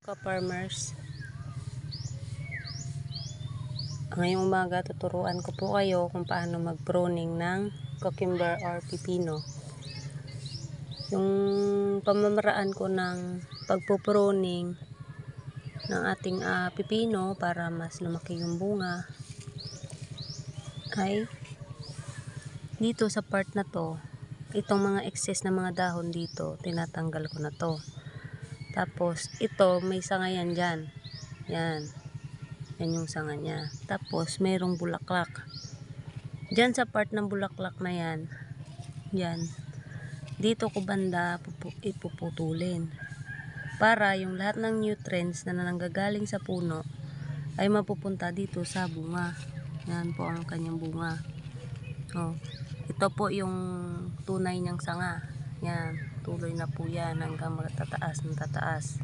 Ka-farmers, ngayong umaga tuturuan ko po kayo kung paano mag-pruning ng cucumber or pipino. Yung pamamaraan ko ng pagpo-pruning ng ating pipino para mas lumaki yung bunga ay dito sa part na to, itong mga excess na mga dahon dito, tinatanggal ko na to. Tapos ito may sanga yan dyan, yan yung sanga niya. Tapos mayroong bulaklak dyan sa part ng bulaklak na yan, dito ko banda ipuputulin para yung lahat ng nutrients na nanggagaling sa puno ay mapupunta dito sa bunga. Yan po ang kanyang bunga. Ito po yung tunay niyang sanga. Yan, tuloy na po yan hanggang matataas ng tataas.